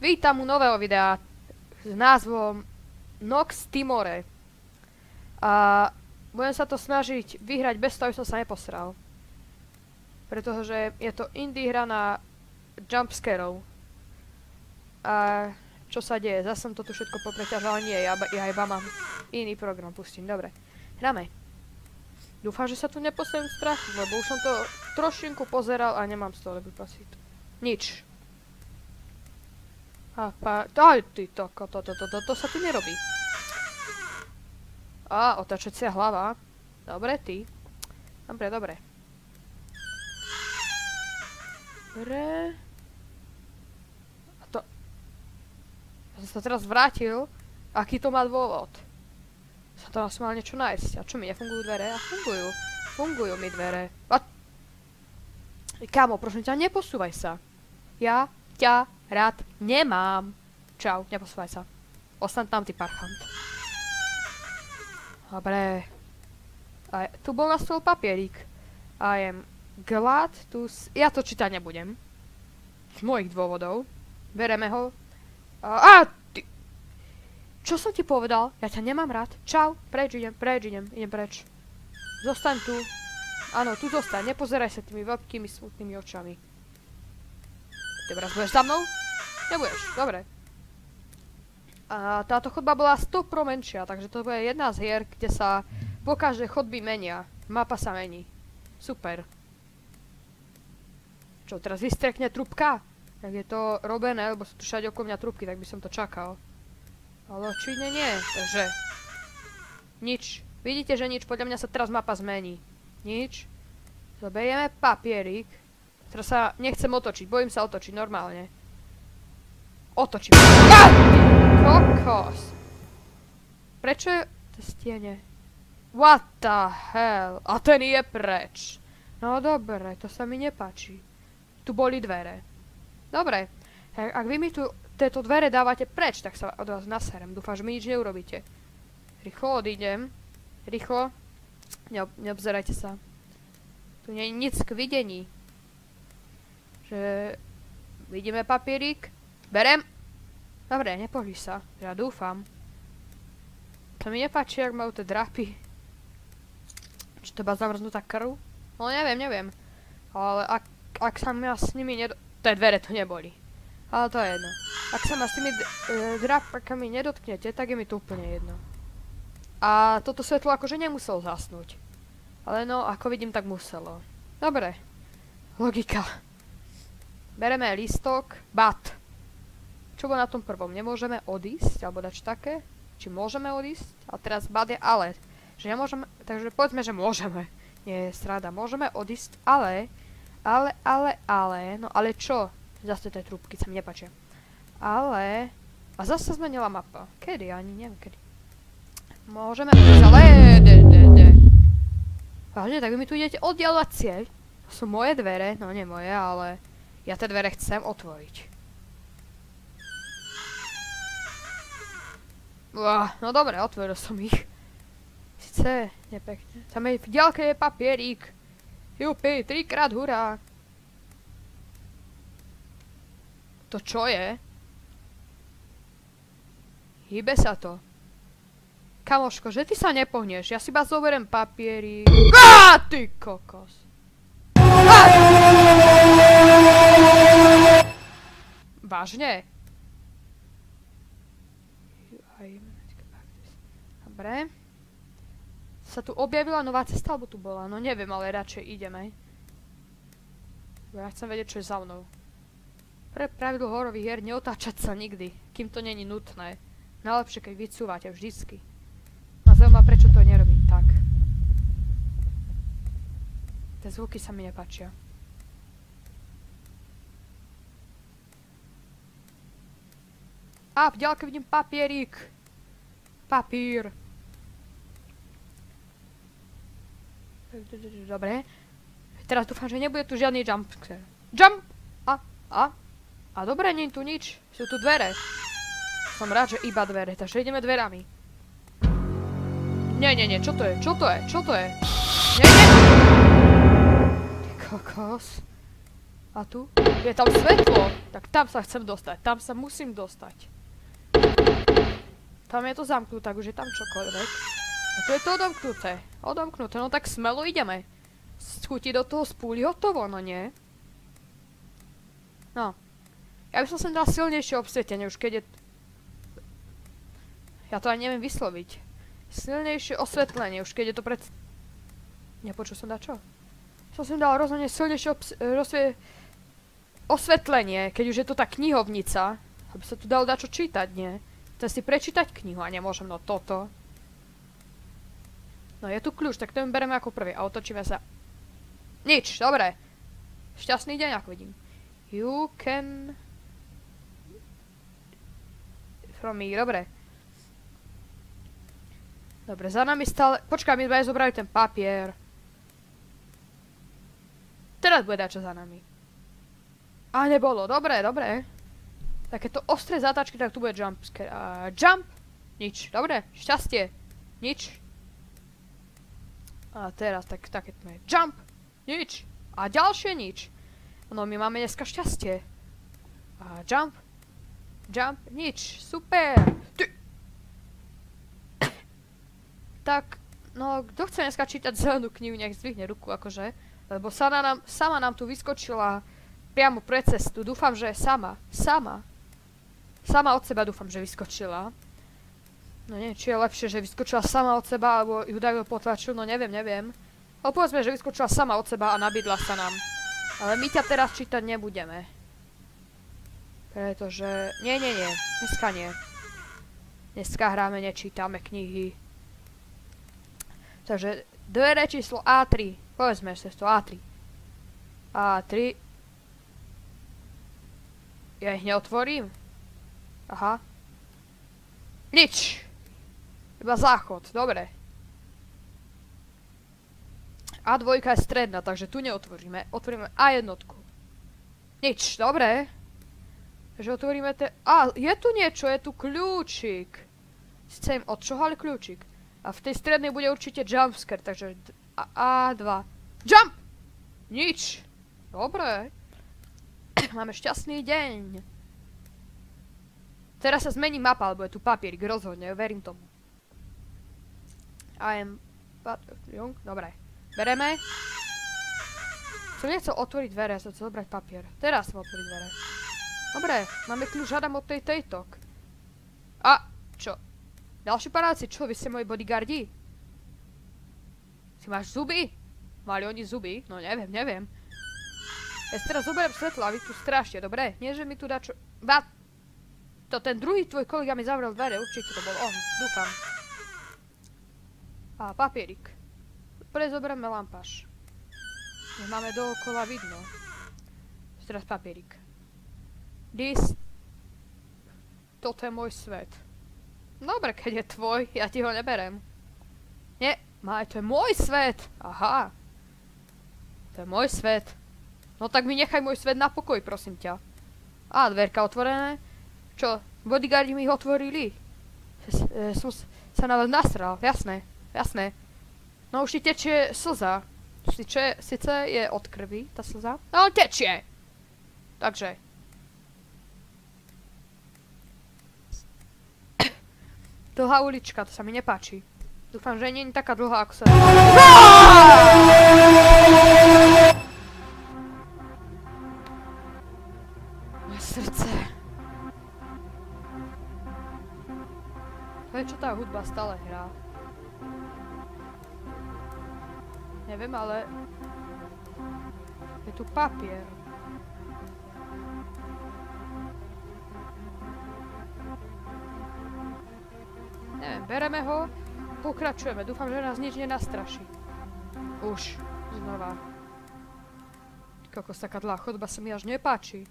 Vítam u nového videa s názvom Nox Timore. A budem sa to snažiť vyhrať bez toho, aby som sa neposral. Pretože je to indie hra na jumpscarov. A čo sa deje? Zase som to tu všetko popreťažal, ale nie, ja iba mám iný program, pustím, dobre. Hráme. Dúfam, že sa tu nepostavím strach, lebo už som to trošinku pozeral a nemám z toho lepší pocit. Nič. Aj ty, to sa tu nerobí. Otačacia hlava. Dobre, ty. Dobre. Dobre. A to... Ja som sa teraz vrátil. Aký to má dôvod? Sa to asi mal niečo nájsť. A čo mi nefungujú dvere? A fungujú. Fungujú mi dvere. Kámo, prosím ťa, neposúvaj sa. Ja ťa rád nemám. Čau, neposúvaj sa. Ostaň tam, ty parchant. Dobre. Tu bol na stôl papierik. I am glad to... Ja to čítať nebudem. Z mojich dôvodov. Bereme ho. Ty... Čo som ti povedal? Ja ťa nemám rád. Čau, idem preč. Zostaň tu. Áno, tu zostaň. Nepozeraj sa tými veľkými smutnými očami. Ty raz budeš za mnou? Nebudeš, dobre. A táto chodba bola 100 pro menšia, takže to bude jedna z hier, kde sa po každej chodby menia. Mapa sa mení. Super. Čo, teraz vystrekne trúbka? Tak je to robené, lebo sú tu všade okolo mňa trúbky, tak by som to čakal. Ale očividne nie, takže... Nič. Vidíte, že nič, podľa mňa sa teraz mapa zmení. Nič. Zoberieme papierik. Teraz sa nechcem otočiť, bojím sa otočiť normálne. Otočím. Kokos. Prečo je... To stiene. What the hell? A ten je preč. No dobre, to sa mi nepáči. Tu boli dvere. Dobre. Ak vy mi tu tieto dvere dávate preč, tak sa od vás naserem. Dúfam, že mi nič neurobíte. Rýchlo odídem. Rýchlo. Neobzerajte sa. Tu nie je nic k videní. Že... Vidíme papierik. Berem. Dobre, nepohli sa. Ja dúfam. To mi nepáči, ak majú tie drapy. Či to iba zamrznutá krv? No neviem. Ale ak sa ma s nimi Tie dvere to neboli. Ale to je jedno. Ak sa ma s tými drapkami nedotknete, tak je mi to úplne jedno. A toto svetlo akože nemuselo zasnúť. Ale no, ako vidím, tak muselo. Dobre. Logika. Bereme listok. Bat. Čo bolo na tom prvom? Nemôžeme odísť? Alebo dač také? Či môžeme odísť? A teraz bat je ale. Že nemôžeme... Takže povedzme, že môžeme. Nie je sranda. Môžeme odísť, ale... No ale čo? Zase tie trúbky sa mi nepáčia. Ale... A zase sa zmenila mapa. Kedy? Ani neviem kedy. Môžeme odísť, ale... Vážne, tak vy mi tu idete oddiaľovať cieľ. To sú moje dvere. No nie moje, ale... Ja tie dvere chcem otvoriť. No dobre, otvoril som ich. Sice nepekne. Tam je v ďalke je papierík. Jupi, 3-krát hurá. To čo je? Hýbe sa to. Kamoško, že ty sa nepohneš. Ja si iba zoberiem papierík. Ty kokos. Vážne? Dobre. Sa tu objavila nová cesta, alebo tu bola? No neviem, ale radšej ideme. Ja chcem vedieť, čo je za mnou. Pre pravidlo horových hier neotáčať sa nikdy, kým to není nutné. Najlepšie, keď vycúvate vždycky. A zaujíma, prečo to nerobím tak. Tie zvuky sa mi nepáčia. V ďalke vidím papierík. Papír. Dobre. Teraz dúfam, že nebude tu žiadny jumpscare. Jump! A dobre, nie je tu nič. Sú tu dvere. Som rád, že iba dvere, takže ideme dverami. Nie, čo to je? Čo to je? Nie. Ty kokos. A tu? Je tam svetlo! Tak tam sa chcem dostať, tam sa musím dostať. Tam je to zamknuté, tak už je tam čokoľvek. A tu je to odomknuté. Odomknuté, no tak smelo ideme. Schutiť do toho z púly hotovo, no nie? No. Ja by som sem dal silnejšie obsvietenie, už keď je... Ja to ani neviem vysloviť. Silnejšie osvetlenie, už keď je to pred... Nepočul som dať čo? Som sem dal rozhodne silnejšie osvetlenie, keď už je to tá knihovnica. Aby sa tu dalo dať čo čítať, nie? Chcem si prečítať knihu a nemôžem, no toto. No je tu kľúč, tak to mi bereme ako prvý a otočíme sa. Nič, dobre. Šťastný deň, ako vidím. You can... From me, dobre. Dobre, za nami stále... Počkaj, my sme zobrali ten papier. Teraz bude dať čo za nami. A nebolo, dobre, dobre. Takéto ostré zátačky, tak tu bude jump scare. Jump! Nič, dobre, šťastie. Nič. A teraz, také tme. Jump! Nič. A ďalšie nič. No, my máme dneska šťastie. A jump. Jump. Nič. Super. Ty. Tak, no, kto chce dneska čítať zelenú knihu, nech zdvihne ruku, akože. Lebo sama nám tu vyskočila priamo pre cestu. Dúfam, že sama. Sama od seba dúfam, že vyskočila. No nie, či je lepšie, že vyskočila sama od seba, alebo ju dajú potlačil, no neviem. Ale povedzme, že vyskočila sama od seba a nabídla sa nám. Ale my ťa teraz čítať nebudeme. Pretože... Nie. Dneska nie. Dneska hráme, nečítame knihy. Takže dvere číslo A3. Povedzme si to A3. A3. Ja ich neotvorím. Aha. Nič. Iba záchod, dobre. A2 je stredná, takže tu neotvoríme. Otvoríme A1. Nič, dobre. Takže otvoríme je tu niečo, je tu kľúčik. Sice im odčohali kľúčik. A v tej strednej bude určite jumpscare, takže A2. Jump! Nič. Dobre. Máme šťastný deň. Teraz sa zmení mapa, alebo je tu papierik, rozhodne, verím tomu. Dobre. Bereme. Som nechcel otvoriť dvere, ja som chcel zobrať papier. Teraz som otvoriť dvere. Dobre, máme kľúč, hádam od tej tejtok. A, čo? Ďalší panáci, čo? Vy ste moji bodyguardi? Si máš zuby? Mali oni zuby? No neviem. Ja si teraz zoberiem svetlo a vy tu strašte, dobre? Nie, že mi tu dá čo... To ten druhý tvoj kolega mi zavrel dvere, určite to bol on, dúfam. A papierik. Zoberieme lampáš. Nech máme dookola vidno. Teraz papierik. Toto je môj svet. Dobre, keď je tvoj, ja ti ho neberem. Nie, to je môj svet. Aha. To je môj svet. No tak mi nechaj môj svet na pokoj, prosím ťa. Á, dverka otvorené. Čo? Bodyguardi mi ich otvorili. Som sa na vás nasral, jasné. No už ti tečie slza. Sice je od krvi, tá slza, ale tečie. Takže. Dlhá ulička, to sa mi nepáči. Dúfam, že nie je taká dlhá, ako sa... Moje srdce. Prečo tá hudba stále hrá? Neviem, ale... Je tu papier. Neviem, bereme ho, pokračujeme. Dúfam, že nás nič nenastraší. Už, znova. Kokos, taká dlhá chodba sa mi až nepáči.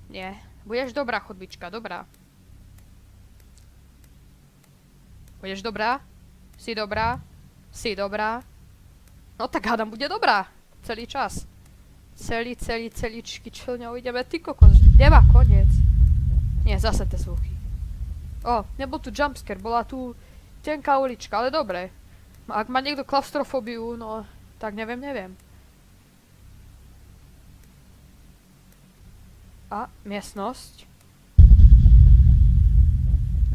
Nie, budeš dobrá chodbička, dobrá. Budeš dobrá? Si dobrá? Si dobrá? No tak hádam, bude dobrá. Celý čas. Celíčky člňou ideme. Ty kokos, nemá koniec. Nie, zase tie zvuky. Nebol tu jumpscare, bola tu tenká ulička, ale dobre. Ak má niekto klaustrofóbiu, no, tak neviem. A, miestnosť.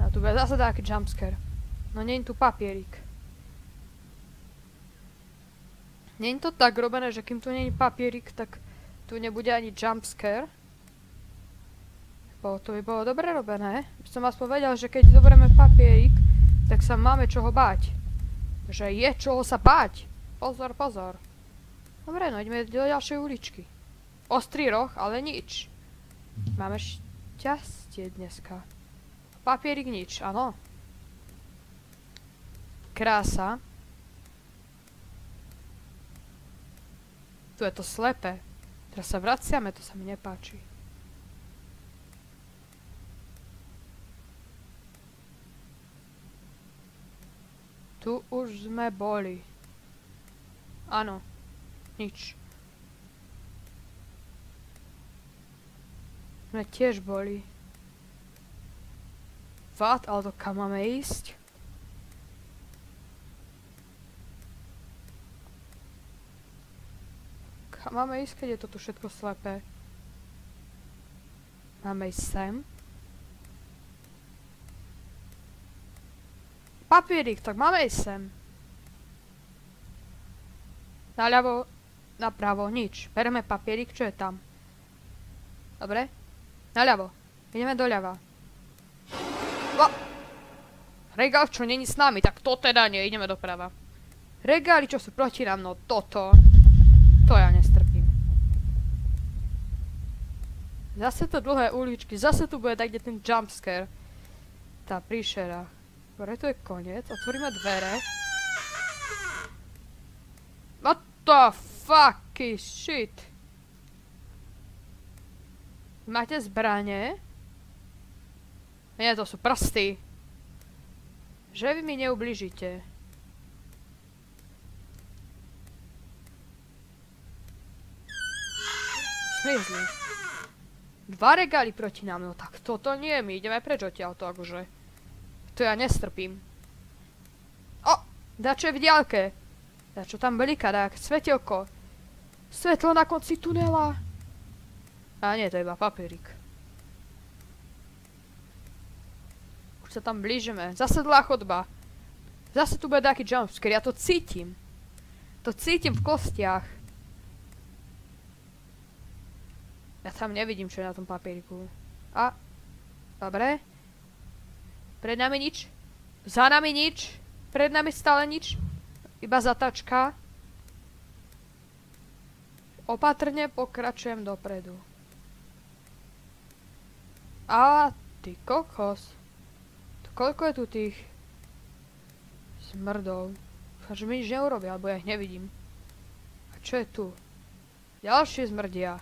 A tu bude zase taký jumpscare. No nie je tu papierik. Nie je to tak robené, že kým tu nie je papierik, tak tu nebude ani jumpscare. To by bolo dobre robené. By som vás povedal, že keď zoberieme papierik, tak sa máme čoho báť. Že je čoho sa báť. Pozor, pozor. Dobre, no ideme do ďalšej uličky. Ostrý roh, ale nič. Máme šťastie dneska. Papierik nič, áno. Krása. Tu je to slepé. Teraz sa vraciame, to sa mi nepáči. Tu už sme boli. Áno. Nič. Sme tiež boli. Fakt, ale to kam máme ísť? Kam máme ísť, keď je to tu všetko slepé? Máme ísť sem? Papierik, tak máme ísť sem. Naľavo, napravo, nič. Bereme papierik, čo je tam. Dobre? Naľavo. Ideme doľava. O! Regál, čo není s nami, tak to teda nie, ideme doprava. Regály, čo sú proti nám, no toto. To ja nestrpím. Zase to dlhé uličky, zase tu bude tak, kde ten jumpscare. Tá príšera. Dobre, tu je koniec, otvoríme dvere. What the fuck is shit? Máte zbranie? Nie, to sú prsty. Že vy mi neublížite. Smizli. Dva regály proti nám, no tak toto nie, my ideme preč odtiaľto, akože. To ja nestrpím. O! Dačo je v diaľke. Dačo tam bliká, dák, svetelko. Svetlo na konci tunela. A nie, to je iba papierik. Už sa tam blížime. Zase dlhá chodba. Zase tu bude taký jumpscare, ja to cítim. To cítim v kostiach. Ja tam nevidím, čo je na tom papieriku. A, dobre. Pred nami nič. Za nami nič. Pred nami stále nič. Iba zatačka. Opatrne pokračujem dopredu. A, ty kokos. Koľko je tu tých smrdov? Dúfam, že mi nič neurobia, alebo ja ich nevidím. A čo je tu? Ďalšie smrdia.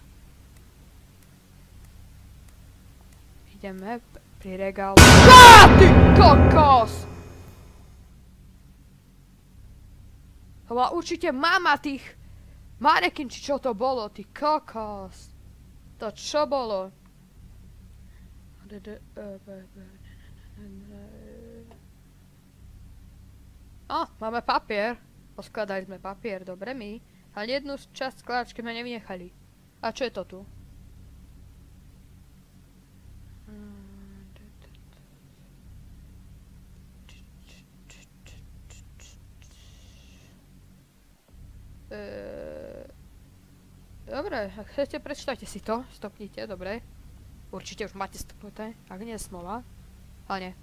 Ideme pri regálu. Á, ty kokos! To bola určite mama tých manekin, či čo to bolo, ty kokos. To čo bolo? Ó, máme papier. Poskladali sme papier, dobre my. Ale jednu časť skladačky sme nevynechali. A čo je to tu? Dobre, ak chcete, prečítajte si to. Stopnite, dobre. Určite už máte stopnuté. Ak nie je smola. Ale nie.